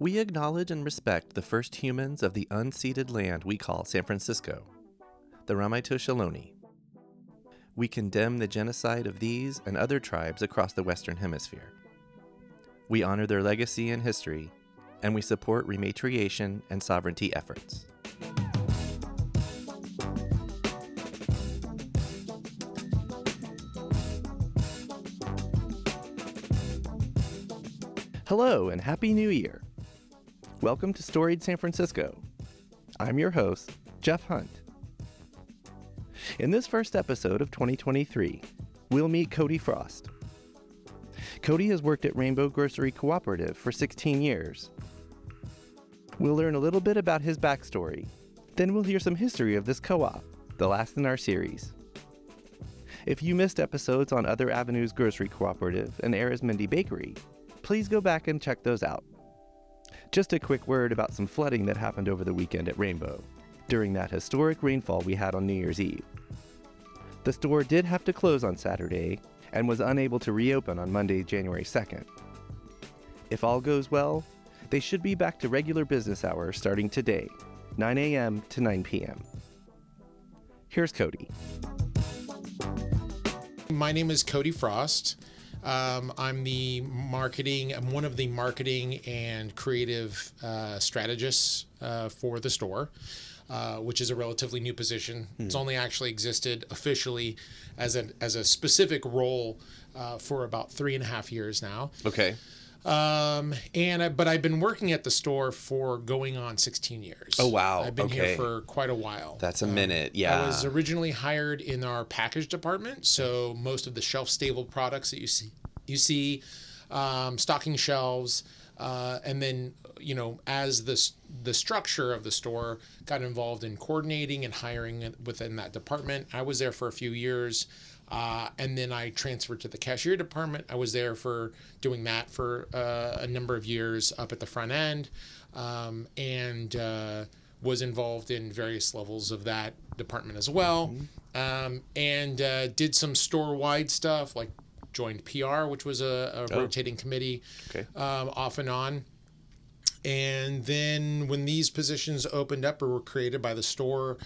We acknowledge and respect the first humans of the unceded land we call San Francisco, the Ramaytush Ohlone. We condemn the genocide of these and other tribes across the Western Hemisphere. We honor their legacy and history, and we support rematriation and sovereignty efforts. Hello and Happy New Year! Welcome to Storied San Francisco. I'm your host, Jeff Hunt. In this first episode of 2023, we'll meet Cody Frost. Cody has worked at Rainbow Grocery Cooperative for 16 years. We'll learn a little bit about his backstory, then we'll hear some history of this co-op, the last in our series. If you missed episodes on Other Avenues Grocery Cooperative and Arizmendi Bakery, please go back and check those out. Just a quick word about some flooding that happened over the weekend at Rainbow, during that historic rainfall we had on New Year's Eve. The store did have to close on Saturday and was unable to reopen on Monday, January 2nd. If all goes well, they should be back to regular business hours starting today, 9 a.m. to 9 p.m. Here's Cody. My name is Cody Frost. I'm one of the marketing and creative strategists for the store, which is a relatively new position. It's only actually existed officially as a specific role for about 3.5 years now. Okay. But I've been working at the store for going on 16 years. Oh, wow. I've been here for quite a while. That's a minute, yeah. I was originally hired in our package department, so most of the shelf-stable products that you see, stocking shelves, and then, as the structure of the store got involved in coordinating and hiring within that department, I was there for a few years. And then I transferred to the cashier department. I was there for doing that for a number of years up at the front end, and was involved in various levels of that department as well, and did some store-wide stuff, like joined PR, which was a rotating committee, off and on. And then when these positions opened up or were created by the store,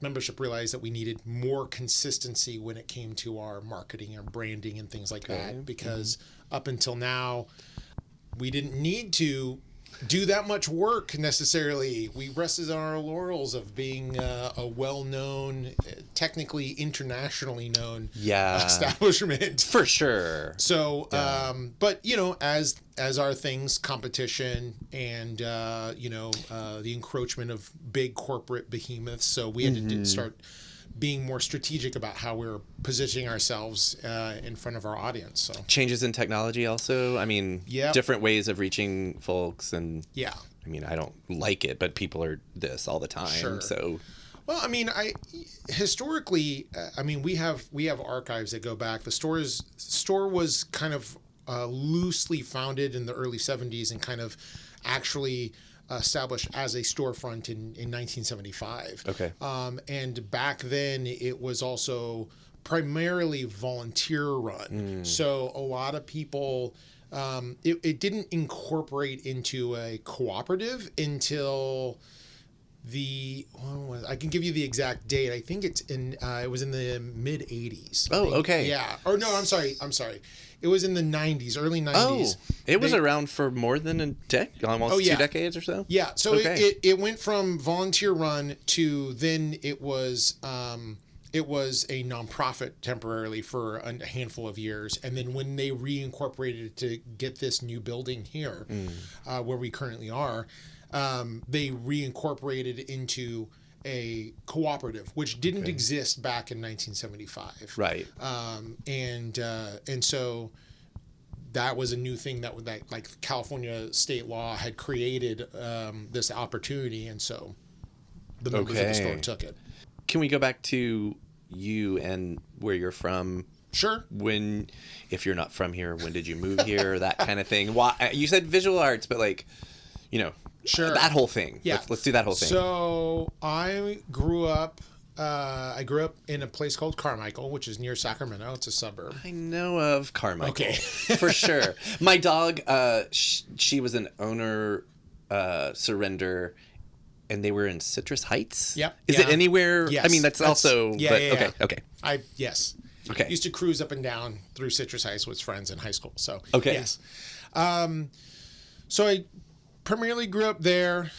membership realized that we needed more consistency when it came to our marketing and branding and things like that, because up until now, we didn't need to do that much work necessarily. We rested on our laurels of being a well-known, technically internationally known establishment. For sure. So, but as our things, competition and the encroachment of big corporate behemoths, so we had to start being more strategic about how we're positioning ourselves in front of our audience. So changes in technology also. I mean, different ways of reaching folks, and I mean, I don't like it, but people are this all the time. Sure. So, well, I mean, historically, we have archives that go back. The store was kind of loosely founded in the early 70s and kind of actually established as a storefront in 1975. Okay. And back then it was also primarily volunteer run. So a lot of people, it didn't incorporate into a cooperative until I can give you the exact date. I think it was in the mid 80s. Oh, okay. Yeah. Or no, I'm sorry. It was in the 90s, early 90s. Oh, it was around for more than a decade, almost 2 decades or so? Yeah, so it went from volunteer run to then it was a nonprofit temporarily for a handful of years. And then when they reincorporated it to get this new building here, where we currently are, they reincorporated into a cooperative, which didn't exist back in 1975. Right. And so that was a new thing that like California state law had created this opportunity, and so the members of the store took it. Can we go back to you and where you're from? Sure. If you're not from here, when did you move here? That kind of thing. Why you said visual arts, but sure, that whole thing. Yeah. Let's do that whole thing. So I grew up I grew up in a place called Carmichael, which is near Sacramento. It's a suburb. I know of Carmichael. Okay. For sure. My dog, she was an owner surrender, and they were in Citrus Heights. Yep. Is it anywhere? Yes. I mean, that's also. Yeah, but, yeah, okay. yeah. Okay. Yes. Okay. Used to cruise up and down through Citrus Heights with friends in high school. So Okay. yes. So I primarily grew up there,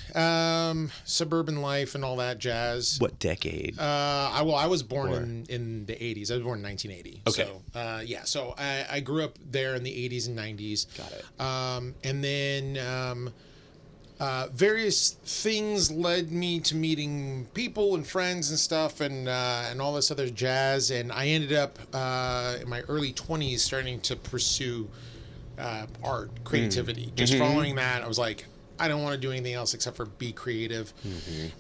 suburban life and all that jazz. What decade? I was born in the 80s. I was born in 1980. Okay. So so I grew up there in the 80s and 90s. Got it. And then various things led me to meeting people and friends and stuff and all this other jazz. And I ended up in my early 20s starting to pursue art, creativity. Just following that, I was like, I don't want to do anything else except for be creative.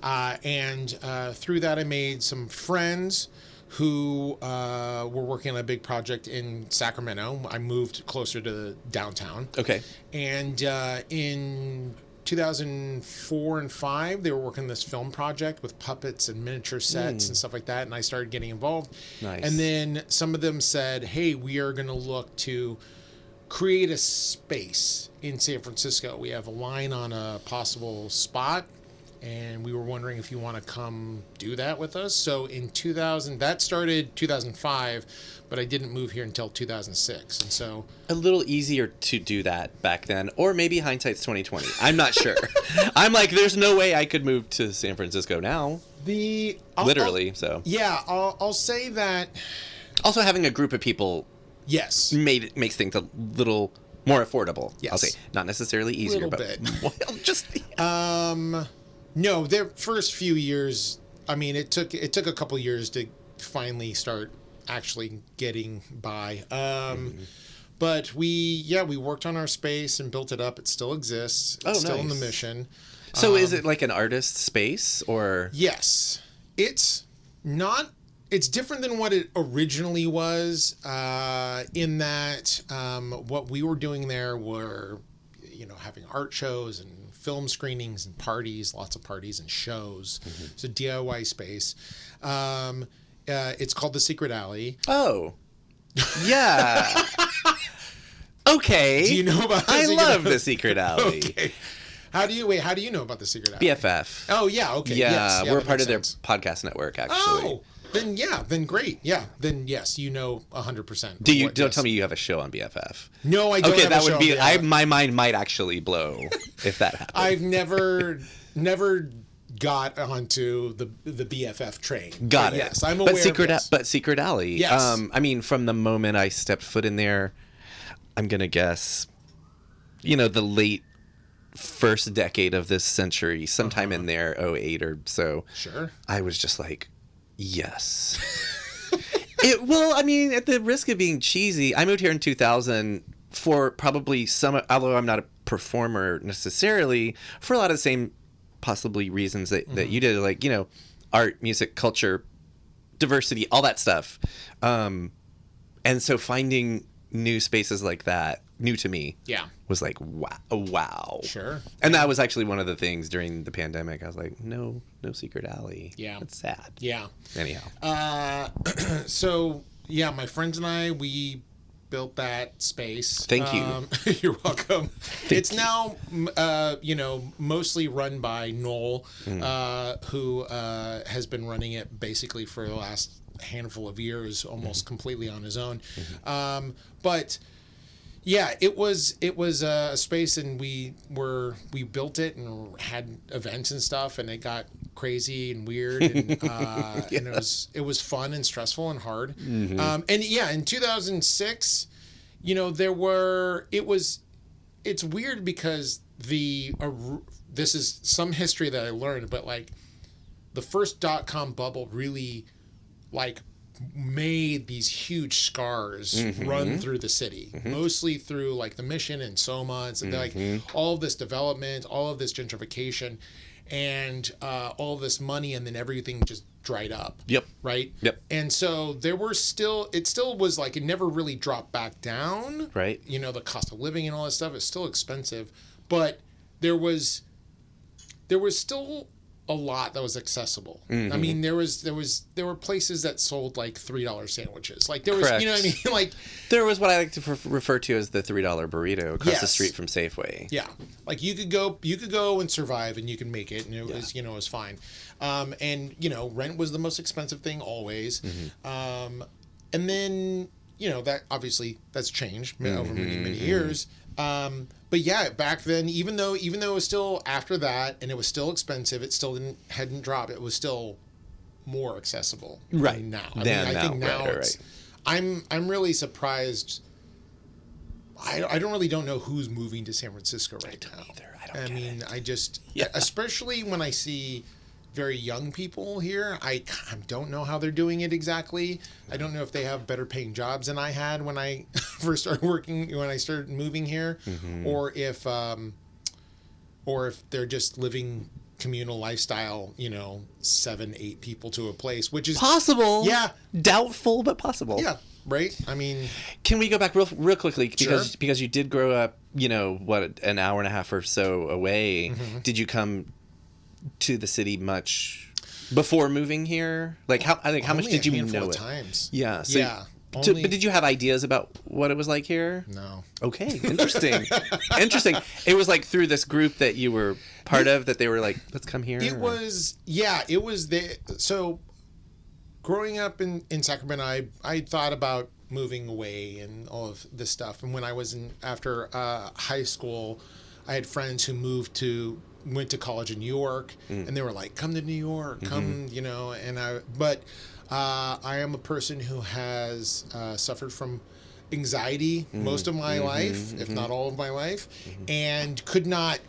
And through that, I made some friends who were working on a big project in Sacramento. I moved closer to downtown. Okay. And in 2004 and 5, they were working on this film project with puppets and miniature sets and stuff like that. And I started getting involved. Nice. And then some of them said, hey, we are going to look to create a space in San Francisco. We have a line on a possible spot, and we were wondering if you want to come do that with us. So in 2000, that started 2005, but I didn't move here until 2006. And so a little easier to do that back then, or maybe hindsight's 2020. I'm not sure. I'm like, there's no way I could move to San Francisco now. I'll say that. Also, having a group of people Yes. makes things a little more affordable. Yes. I'll say not necessarily easier, but bit. Well, just no, their first few years, I mean, it took a couple years to finally start actually getting by. But we worked on our space and built it up. It still exists. It's still in the mission. So is it like an artist space or? Yes. It's not. It's different than what it originally was, in that what we were doing there were, having art shows and film screenings and parties, lots of parties and shows. It's a DIY space. It's called The Secret Alley. Oh, yeah. Okay. Do you know about I love The Secret Alley. Okay. How do you know about The Secret Alley? BFF. Oh, yeah. Okay. Yeah, yes, we're part of their sense. podcast network, actually. Oh. Then great. Yeah. Then yes, 100%. Don't tell me you have a show on BFF. No, I don't. Okay, have that a would show be. on BFF. My mind might actually blow if that happened. I've never got onto the BFF train. Got it. Yes, I'm aware. But Secret Alley. Yes. I mean, from the moment I stepped foot in there, I'm gonna guess, the late first decade of this century, sometime in there, 08 or so. Sure. I was just like, yes. At the risk of being cheesy, I moved here in 2000 for probably although I'm not a performer necessarily, for a lot of the same possibly reasons that you did, like, art, music, culture, diversity, all that stuff. And so finding new spaces like that, new to me, was like, wow. Sure. And that was actually one of the things during the pandemic. I was like, no Secret Alley. Yeah. That's sad. Yeah. Anyhow. So, my friends and I, we built that space. Thank you. You're welcome. It's now, mostly run by Noel, who has been running it basically for the last handful of years, almost completely on his own. But yeah, it was a space, and we built it and had events and stuff, and it got crazy and weird, and and it was fun and stressful and hard. And in 2006, it's weird because this is some history that I learned, but like the first .com bubble really made these huge scars run through the city, mostly through like the Mission and Soma, and so like all of this development, all of this gentrification, and all of this money, and then everything just dried up. Yep. Right. Yep. And so it still was like, it never really dropped back down. Right. The cost of living and all that stuff is still expensive, but there was still a lot that was accessible. I mean, there were places that sold like $3 sandwiches. Like there was, Correct. you know what I mean? Like There was what I like to refer to as the $3 burrito across the Yes. street from Safeway. yeah, like you could go and survive, and you can make it, and it was, it was fine. And rent was the most expensive thing always. And then that obviously that's changed over many years. But yeah, back then, even though it was still after that and it was still expensive, it still hadn't dropped. It was still more accessible Right. than now. Than I think now, now right, it's, right. I'm really surprised. I don't know who's moving to San Francisco right now. either. I don't get it. I just, Yeah. especially when I see very young people here, I don't know how they're doing it exactly. I don't know if they have better paying jobs than I had when I first started working, when I started moving here, or if they're just living communal lifestyle, 7, 8 people to a place, which is Possible. Yeah. Doubtful, but possible. Yeah. Right. I mean, Can we go back real quickly Sure. because you did grow up, an hour and a half or so away. Did you come to the city much before moving here? Like how much only did you a handful know of it? times. Yeah. So Yeah. but did you have ideas about what it was like here? No. Okay, interesting. Interesting. It was like through this group that you were part of that they were like, let's come here. It was the so growing up in Sacramento, I thought about moving away and all of this stuff. And when I was after high school, I had friends who went to college in New York, and they were like, come to New York, come, and I am a person who has suffered from anxiety most of my life, if not all of my life, and could not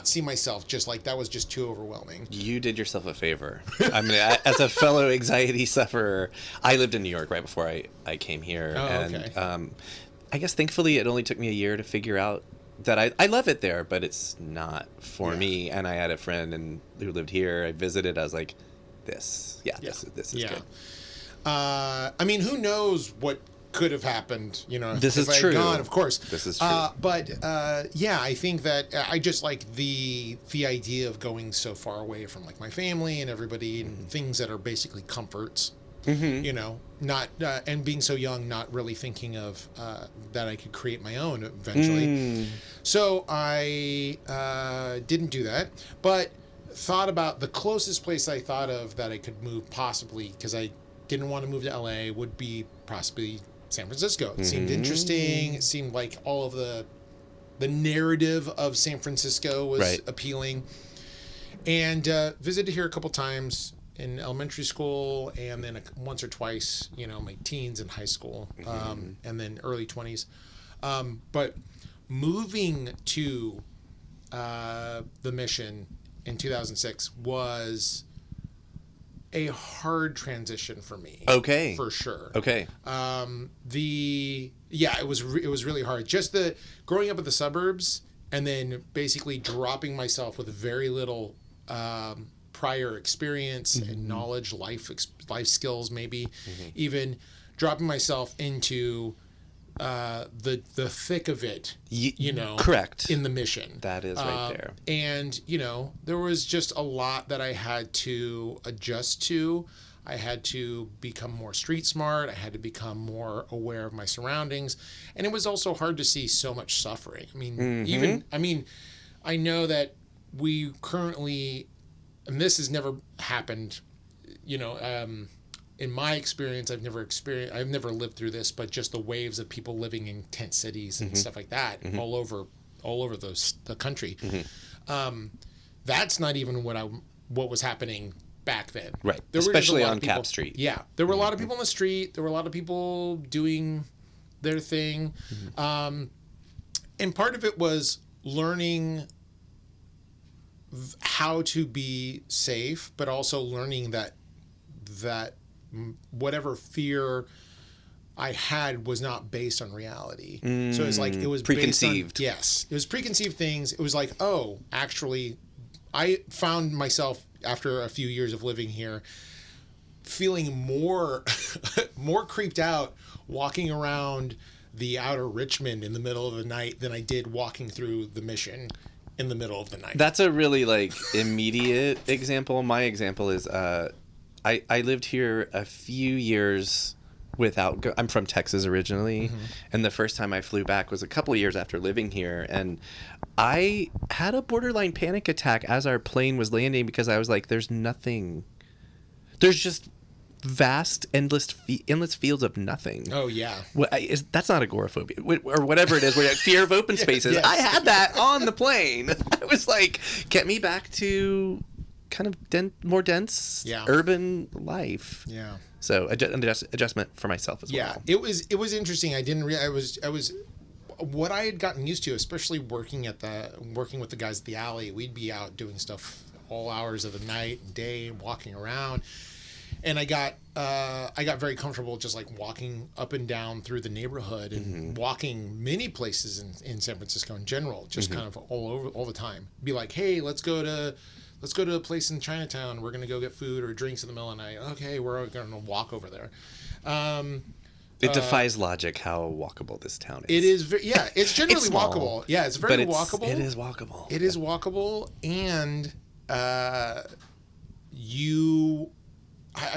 see myself just like that was just too overwhelming. You did yourself a favor. I mean, as a fellow anxiety sufferer, I lived in New York right before I came here. Oh, and okay. I guess thankfully it only took me a year to figure out that I love it there, but it's not for me. And I had a friend who lived here. I visited. I was like, this is good. I mean, who knows what could have happened, This is if I had true. gone, of course. This is true. I think that I just like the idea of going so far away from like my family and everybody and things that are basically comforts, not and being so young, not really thinking of that I could create my own eventually. So I didn't do that, but thought about the closest place I thought of that I could move possibly, because I didn't want to move to LA, would be possibly San Francisco. It seemed interesting. It seemed like all of the narrative of San Francisco was appealing. And visited here a couple times in elementary school, and then once or twice, my teens and high school, and then early 20s. But moving to the Mission in 2006 was a hard transition for me. Okay. For sure. Okay. It was really hard. Just the growing up in the suburbs and then basically dropping myself with very little prior experience and knowledge, life skills, maybe even dropping myself into the thick of it, correct, in the Mission. That is right there. And, there was just a lot that I had to adjust to. I had to become more street smart. I had to become more aware of my surroundings. And it was also hard to see so much suffering. I mean, I know that we currently, and this has never happened, in my experience, I've never lived through this, but just the waves of people living in tent cities and stuff like that all over the country. That's not even what was happening back then. Right. There Especially on people, Cap Street. Yeah. There were a lot of people on the street. There were a lot of people doing their thing. And part of it was learning how to be safe, but also learning that whatever fear I had was not based on reality. So it's like, it was preconceived. Based on, yes, it was preconceived things. It was like, oh, actually, I found myself after a few years of living here feeling more creeped out walking around the outer Richmond in the middle of the night than I did walking through the Mission in the middle of the night. That's a really like immediate example. My example is I lived here a few years without I'm from Texas originally, and the first time I flew back was a couple of years after living here, and I had a borderline panic attack as our plane was landing because I was like, there's just vast endless fields of nothing. Oh yeah. That's not agoraphobia or whatever it is, where fear of open spaces. Yes. I had that on the plane. I was like, get me back to kind of more dense urban life. Yeah. So adjustment for myself as well. Yeah, it was interesting. I didn't realize I was what I had gotten used to, especially working with the guys at the alley. We'd be out doing stuff all hours of the night and day, walking around, and I got very comfortable just like walking up and down through the neighborhood and walking many places in San Francisco in general, just kind of all the time. Be like, hey, let's go to a place in Chinatown. We're going to go get food or drinks in the middle of the night. Okay, we're going to walk over there. It defies logic how walkable this town is. It is, it's generally it's small, walkable. Yeah, it's very walkable. It is walkable. It is walkable, and I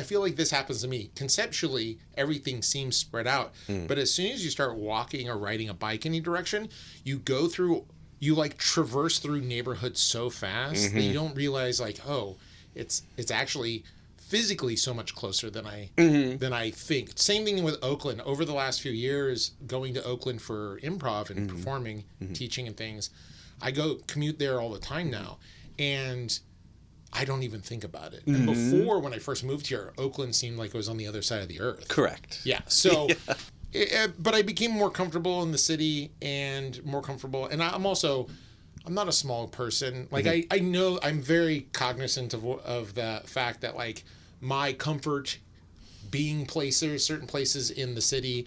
feel like this happens to me. Conceptually, everything seems spread out. But as soon as you start walking or riding a bike any direction, you like traverse through neighborhoods so fast that you don't realize like, oh, it's actually physically so much closer than I think. Same thing with Oakland. Over the last few years, going to Oakland for improv and performing, teaching and things, I commute there all the time now, and I don't even think about it. And before, when I first moved here, Oakland seemed like it was on the other side of the earth. Correct. Yeah. So. But I became more comfortable in the city and more comfortable. And I'm not a small person. Like I know I'm very cognizant of the fact that like my comfort being certain places in the city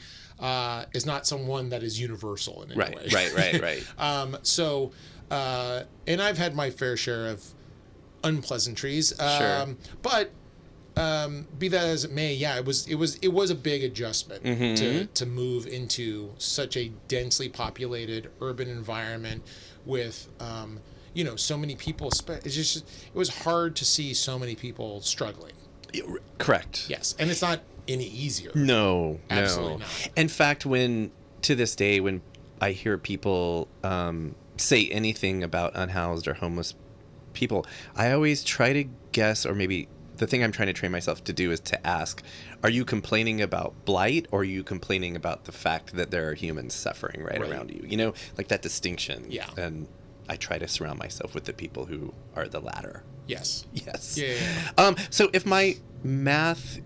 is not someone that is universal in any way. Right. So, and I've had my fair share of unpleasantries. Sure. But be that as it may, yeah, it was a big adjustment to move into such a densely populated urban environment with so many people. It was hard to see so many people struggling. Correct. Yes, and it's not any easier. No, absolutely not. In fact, to this day, when I hear people say anything about unhoused or homeless people, I always try to guess, or maybe the thing I'm trying to train myself to do is to ask, are you complaining about blight, or are you complaining about the fact that there are humans suffering right around you? Like that distinction. Yeah. And I try to surround myself with the people who are the latter. Yes. Yeah. So if my math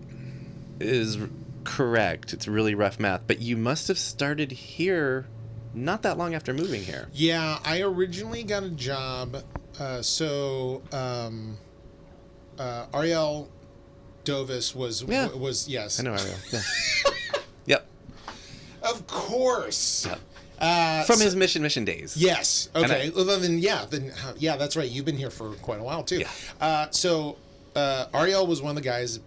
is correct, it's really rough math, but you must have started here not that long after moving here. Yeah, I originally got a job. Ariel Dovis was yes. I know Ariel. Yeah. Yep. Of course. Yep. From his mission days. Yes. Okay. Well, then that's right. You've been here for quite a while too. Yeah. Ariel was one of the guys.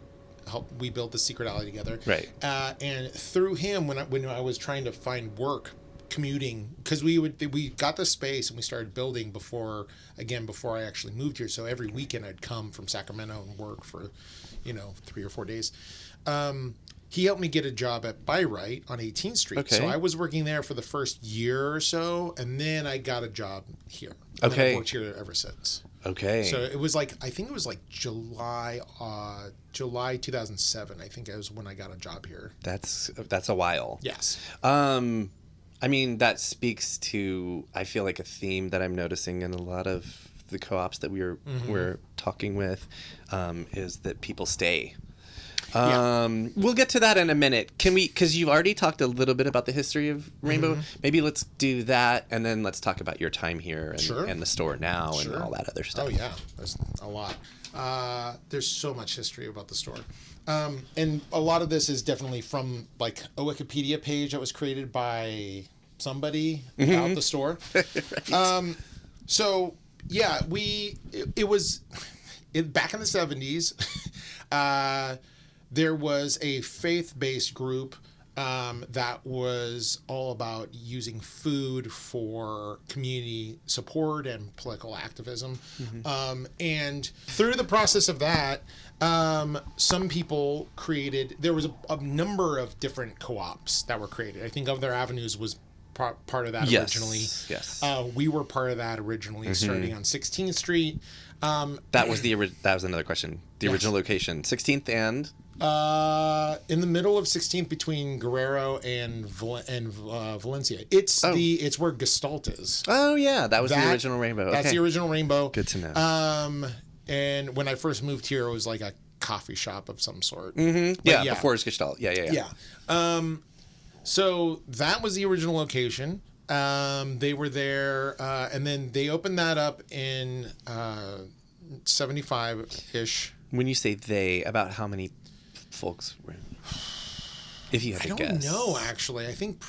We built the Secret Alley together. Right. And through him, when I was trying to find work, commuting, because we got the space and we started building before I actually moved here. So every weekend I'd come from Sacramento and work for 3 or 4 days. He helped me get a job at Bi-Rite on 18th Street. Okay. So I was working there for the first year or so, and then I got a job here. And Okay. I've worked here ever since. Okay. So it was like, I think it was like July 2007. I think it was when I got a job here. That's a while. Yes. I mean, that speaks to, I feel like, a theme that I'm noticing in a lot of the co-ops that we're talking with, is that people stay. We'll get to that in a minute. Can we, because you've already talked a little bit about the history of Rainbow, maybe let's do that, and then let's talk about your time here and the store now and all that other stuff. Oh, yeah. There's a lot. There's so much history about the store. And a lot of this is definitely from like a Wikipedia page that was created by somebody about the store. Right. So yeah, it was back in the 70s. There was a faith-based group that was all about using food for community support and political activism. And through the process of that, some people there was a number of different co-ops that were created. I think Other Avenues was part of that originally. Yes. We were part of that originally, starting on 16th Street. That was another question. The original location, 16th and in the middle of 16th between Guerrero and Valencia. It's where Gestalt is. Oh yeah, that was the original Rainbow. That's the original Rainbow. Good to know. And when I first moved here, it was like a coffee shop of some sort. Yeah, before it's Gestalt. Yeah. So that was the original location. They were there, and then they opened that up in 75-ish. When you say they, about how many folks were? If you had to guess. I don't know, actually. I think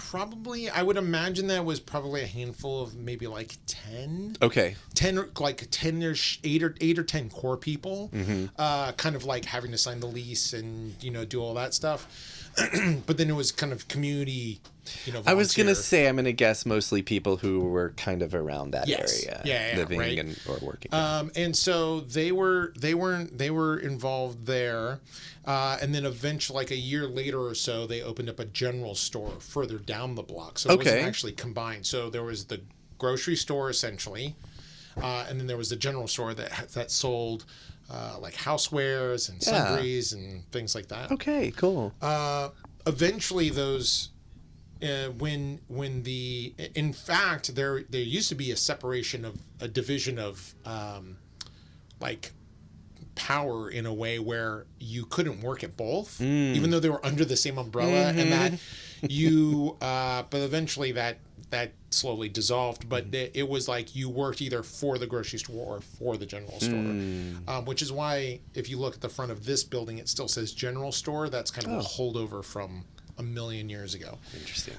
I would imagine that was probably a handful of maybe like 10. Okay. 10, like 10-ish, 8 or 10 core people, kind of like having to sign the lease and, do all that stuff. But then it was kind of community, volunteer. I was going to say, I'm going to guess mostly people who were kind of around that area. Living right? or working. And so they were involved there. And then eventually, like a year later or so, they opened up a general store further down the block. So it wasn't actually combined. So there was the grocery store essentially. And then there was the general store that sold like housewares and sundries and things like that. Okay, cool. Eventually, those in fact there used to be a division of like power in a way where you couldn't work at both, even though they were under the same umbrella, and that but eventually that slowly dissolved, but it was like you worked either for the grocery store or for the general store, which is why if you look at the front of this building, it still says general store. That's kind of a holdover from a million years ago. Interesting.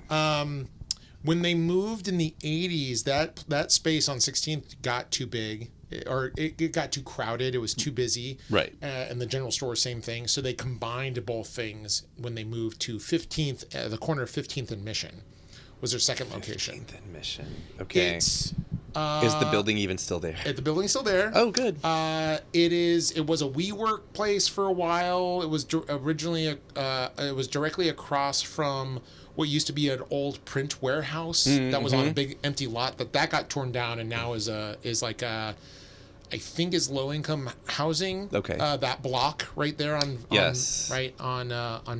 When they moved in the 80s, that space on 16th got too big, or it got too crowded. It was too busy. Right. And the general store, same thing. So they combined both things when they moved to 15th, the corner of 15th and Mission was their second location. 15th and Mission. Okay. Is the building even still there? The building's still there. Oh, good. It was a WeWork place for a while. It was originally it was directly across from what used to be an old print warehouse that was on a big empty lot, but that got torn down and now is I think is low income housing. Okay. That block right there on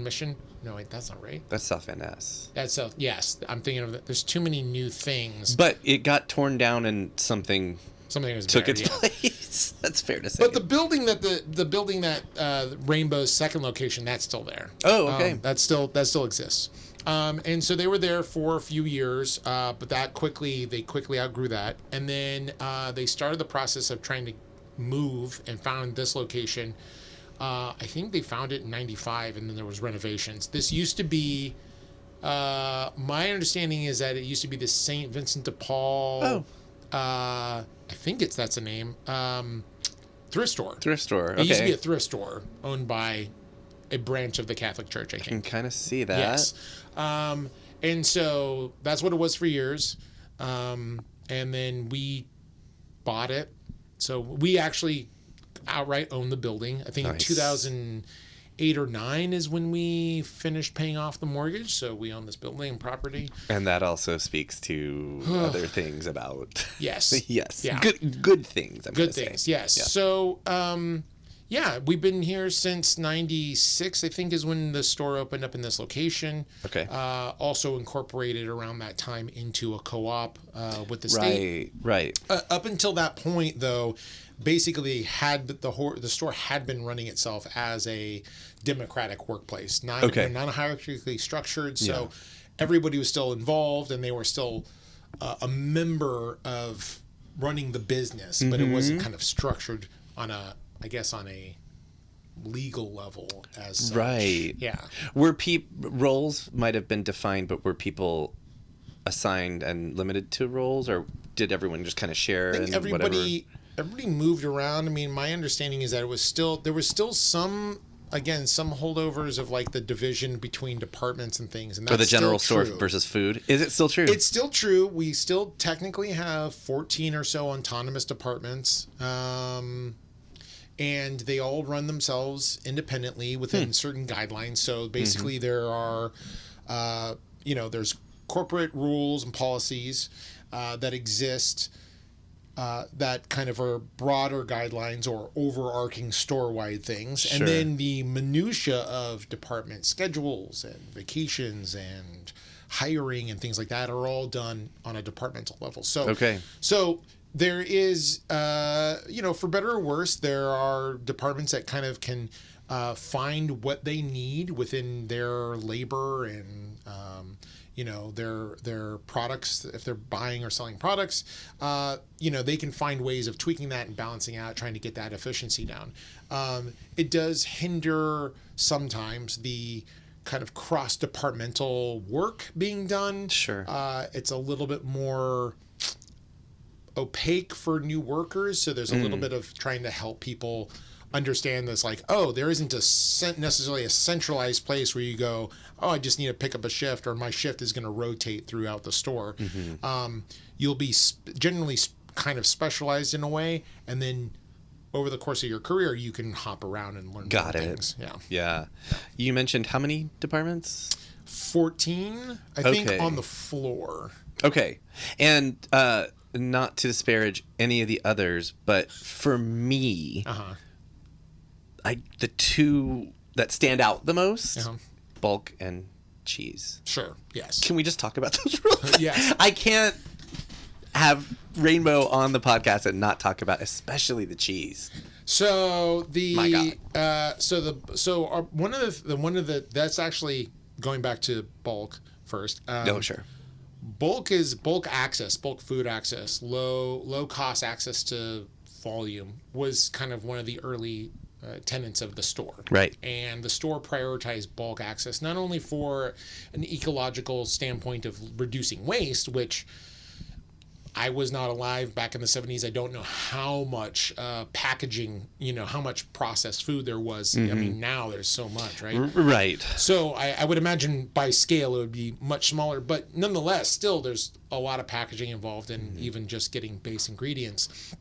Mission. No, wait, that's not right. That's South Van Ness. That's South. Yes, I'm thinking of that. There's too many new things. But it got torn down and something was took better, its place. That's fair to say. But the building that Rainbow's second location, that's still there. Oh, okay. That still exists. And so they were there for a few years, but they quickly outgrew that, and then they started the process of trying to move and found this location. I think they found it in '95, and then there was renovations. This used to be, my understanding is that it used to be the St. Vincent de Paul. Oh. I think that's the name. Thrift store. Thrift store. Okay. It used to be a thrift store owned by a branch of the Catholic Church, I think. I can kind of see that. Yes. And so that's what it was for years. And then we bought it. So we actually outright owned the building. I think in 2008 or 9 is when we finished paying off the mortgage. So we own this building and property. And that also speaks to other things about. Yes. Yes. Yeah. Good things. Good things. Yes. Yeah. So, we've been here since '96, I think, is when the store opened up in this location. Okay. Also incorporated around that time into a co-op with the state. Right. Up until that point, though, basically the store had been running itself as a democratic workplace, not hierarchically structured. So everybody was still involved, and they were still a member of running the business, but it wasn't kind of structured on a legal level as such. Right. Yeah. Were roles might have been defined, but were people assigned and limited to roles, or did everyone just kind of share? I think everybody moved around. I mean, my understanding is that there was still some again, some holdovers of like the division between departments and things. And that's for the general still store true. versus food. Is it still true? It's still true. We still technically have 14 or so autonomous departments. And they all run themselves independently within certain guidelines. So basically there are, there's corporate rules and policies that exist that kind of are broader guidelines or overarching store-wide things. Sure. And then the minutia of department schedules and vacations and hiring and things like that are all done on a departmental level. So, so there is, for better or worse, there are departments that kind of can find what they need within their labor and, their products. If they're buying or selling products, they can find ways of tweaking that and balancing out, trying to get that efficiency down. It does hinder sometimes the kind of cross-departmental work being done. Sure. It's a little bit more opaque for new workers, so there's a little bit of trying to help people understand this, like, oh, there isn't necessarily a centralized place where you go, oh, I just need to pick up a shift, or my shift is going to rotate throughout the store. You'll be generally kind of specialized in a way, and then over the course of your career you can hop around and learn things. Yeah. You mentioned how many departments? 14, I think, on the floor. Okay. And not to disparage any of the others, but for me, the two that stand out the most, bulk and cheese. Sure. Yes. Can we just talk about those real quick? Yes. I can't have Rainbow on the podcast and not talk about especially the cheese. So My God. One of the that's actually going back to bulk first. Sure. Bulk is bulk access, bulk food access, low cost access to volume was kind of one of the early tenets of the store. Right. And the store prioritized bulk access, not only for an ecological standpoint of reducing waste, which I was not alive back in the 70s. I don't know how much packaging, how much processed food there was. I mean, now there's so much, right? Right. So I would imagine by scale it would be much smaller, but nonetheless, still there's a lot of packaging involved in even just getting base ingredients.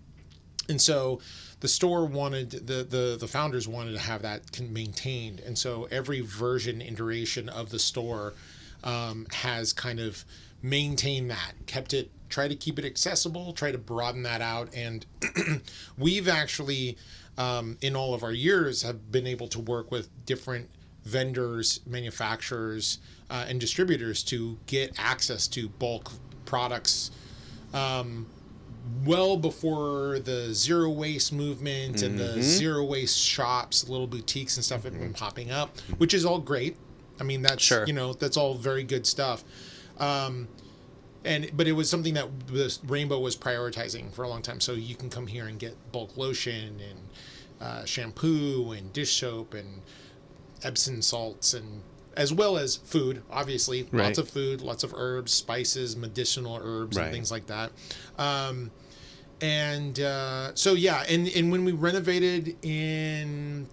And so the store wanted, the founders wanted to have that maintained. And so every iteration of the store has kind of maintained that, try to keep it accessible, try to broaden that out. And we've actually, in all of our years, have been able to work with different vendors, manufacturers, and distributors to get access to bulk products well before the zero waste movement and the zero waste shops, little boutiques and stuff have been popping up, which is all great. I mean, that's, that's all very good stuff. But it was something that Rainbow was prioritizing for a long time. So you can come here and get bulk lotion and shampoo and dish soap and Epsom salts, and as well as food, obviously. Right. Lots of food, lots of herbs, spices, medicinal herbs, and things like that. And when we renovated in,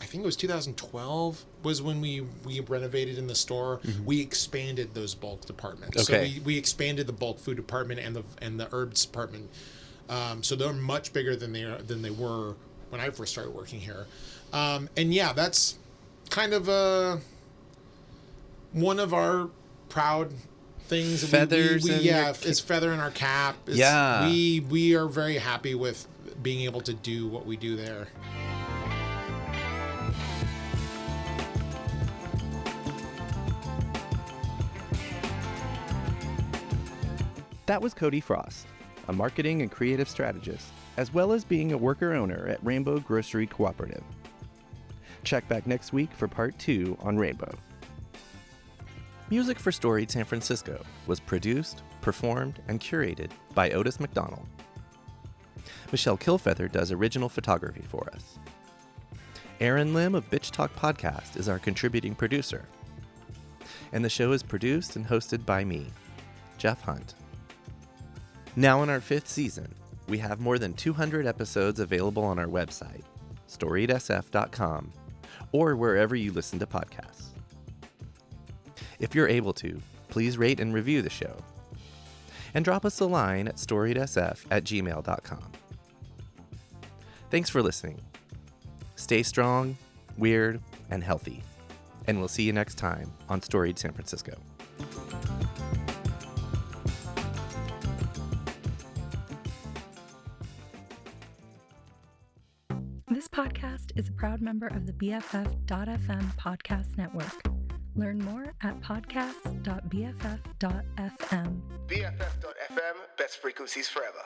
I think it was 2012 was when we renovated in the store. We expanded those bulk departments. Okay. So we expanded the bulk food department and the herbs department. So they're much bigger than they were when I first started working here. That's kind of one of our proud things. Feathers. It's feather in our cap. We are very happy with being able to do what we do there. That was Cody Frost, a marketing and creative strategist, as well as being a worker owner at Rainbow Grocery Cooperative. Check back next week for part 2 on Rainbow. Music for Storied San Francisco was produced, performed, and curated by Otis McDonald. Michelle Kilfeather does original photography for us. Aaron Lim of Bitch Talk Podcast is our contributing producer. And the show is produced and hosted by me, Jeff Hunt. Now in our 5th season, we have more than 200 episodes available on our website, storiedsf.com, or wherever you listen to podcasts. If you're able to, please rate and review the show. And drop us a line at storiedsf@gmail.com. Thanks for listening. Stay strong, weird, and healthy. And we'll see you next time on Storied San Francisco. This podcast is a proud member of the BFF.FM podcast network. Learn more at podcast.bff.fm. BFF.FM, best frequencies forever.